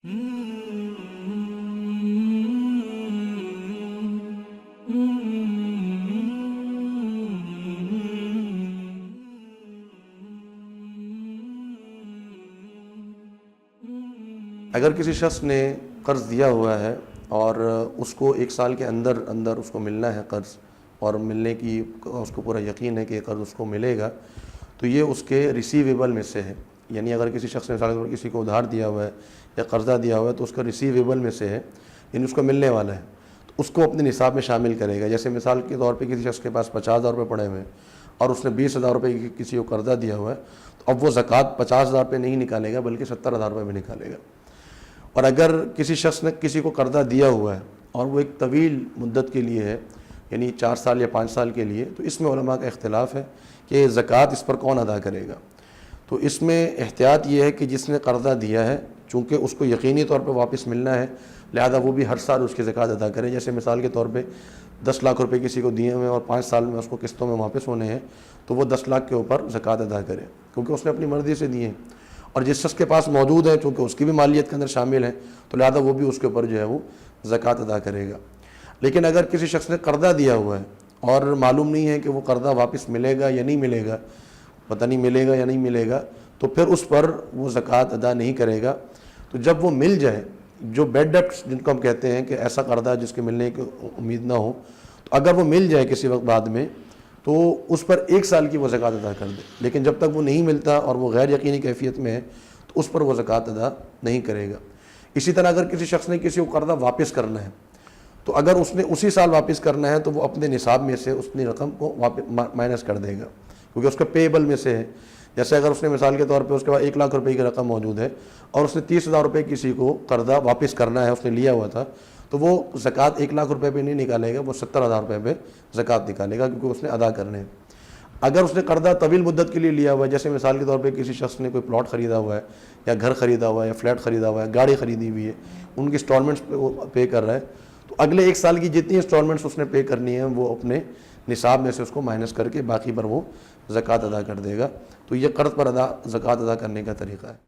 اگر کسی شخص نے قرض دیا ہوا ہے اور اس کو 1 سال کے اندر اندر اس کو ملنا ہے قرض، اور ملنے کی اس کو پورا یقین ہے کہ قرض اس کو ملے گا، تو یہ اس کے ریسیویبل میں سے ہے. یعنی اگر کسی شخص نے مثال کے طور پر کسی کو ادھار دیا ہوا ہے یا قرضہ دیا ہوا ہے تو اس کا ریسیویبل میں سے ہے، یعنی اس کو ملنے والا ہے، تو اس کو اپنے نصاب میں شامل کرے گا. جیسے مثال کے طور پہ کسی شخص کے پاس 50,000 روپے پڑے ہوئے ہیں اور اس نے 20,000 روپے کسی کو قرضہ دیا ہوا ہے، تو اب وہ زکوٰۃ 50,000 پہ نہیں نکالے گا بلکہ 70,000 روپے میں نکالے گا. اور اگر کسی شخص نے کسی کو قرضہ دیا ہوا ہے اور وہ ایک طویل مدت کے لیے ہے، یعنی 4 سال یا 5 سال کے لیے، تو اس میں علماء کا اختلاف ہے کہ زکوٰۃ اس پر کون ادا کرے گا. تو اس میں احتیاط یہ ہے کہ جس نے قرضہ دیا ہے، چونکہ اس کو یقینی طور پہ واپس ملنا ہے، لہذا وہ بھی ہر سال اس کی زکوٰۃ ادا کرے. جیسے مثال کے طور پہ 10 لاکھ روپے کسی کو دیے ہوئے ہیں اور 5 سال میں اس کو قسطوں میں واپس ہونے ہیں، تو وہ 10 لاکھ کے اوپر زکوٰۃ ادا کرے، کیونکہ اس نے اپنی مرضی سے دیے ہیں. اور جس شخص کے پاس موجود ہے، چونکہ اس کی بھی مالیت کے اندر شامل ہے، تو لہذا وہ بھی اس کے اوپر جو ہے وہ زکوٰۃ ادا کرے گا. لیکن اگر کسی شخص نے قرضہ دیا ہوا ہے اور معلوم نہیں ہے کہ وہ قرضہ واپس ملے گا یا نہیں ملے گا، پتہ نہیں ملے گا یا نہیں ملے گا، تو پھر اس پر وہ زکوٰۃ ادا نہیں کرے گا. تو جب وہ مل جائے، جو بیڈ ڈیبٹس جن کو ہم کہتے ہیں کہ ایسا قرضہ جس کے ملنے کی امید نہ ہو، تو اگر وہ مل جائے کسی وقت بعد میں، تو اس پر 1 سال کی وہ زکوٰۃ ادا کر دے. لیکن جب تک وہ نہیں ملتا اور وہ غیر یقینی کیفیت میں ہے تو اس پر وہ زکوٰۃ ادا نہیں کرے گا. اسی طرح اگر کسی شخص نے کسی کو قرضہ واپس کرنا ہے، تو اگر اس نے اسی سال واپس کرنا ہے تو وہ اپنے نصاب میں سے اپنی رقم کو مائنس کر دے گا، کیونکہ اس کے پیبل میں سے ہے. جیسے اگر اس نے مثال کے طور پہ اس کے پاس 1 لاکھ روپے کی رقم موجود ہے اور اس نے 30,000 روپے کسی کو قرضہ واپس کرنا ہے، اس نے لیا ہوا تھا، تو وہ زکوٰۃ 1 لاکھ روپے پہ نہیں نکالے گا، وہ 70,000 روپے پہ زکوٰۃ نکالے گا، کیونکہ اس نے ادا کرنے ہیں. اگر اس نے قرضہ طویل مدت کے لیے لیا ہوا ہے، جیسے مثال کے طور پہ کسی شخص نے کوئی پلاٹ خریدا ہوا ہے یا گھر خریدا ہوا ہے یا فلیٹ خریدا ہوا ہے، گاڑی خریدی ہوئی ہے، ان کی انسٹالمنٹس پہ وہ پے کر رہا ہے، تو اگلے 1 سال کی جتنی انسٹالمنٹس اس نے پے کرنی ہیں وہ اپنے نصاب میں سے اس کو مائنس کر کے باقی پر وہ زکوٰۃ ادا کر دے گا. تو یہ قرض پر زکوٰۃ ادا کرنے کا طریقہ ہے.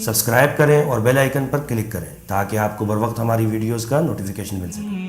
سبسکرائب کریں اور بیل آئیکن پر کلک کریں تاکہ آپ کو بر وقت ہماری ویڈیوز کا نوٹیفیکیشن مل سکے.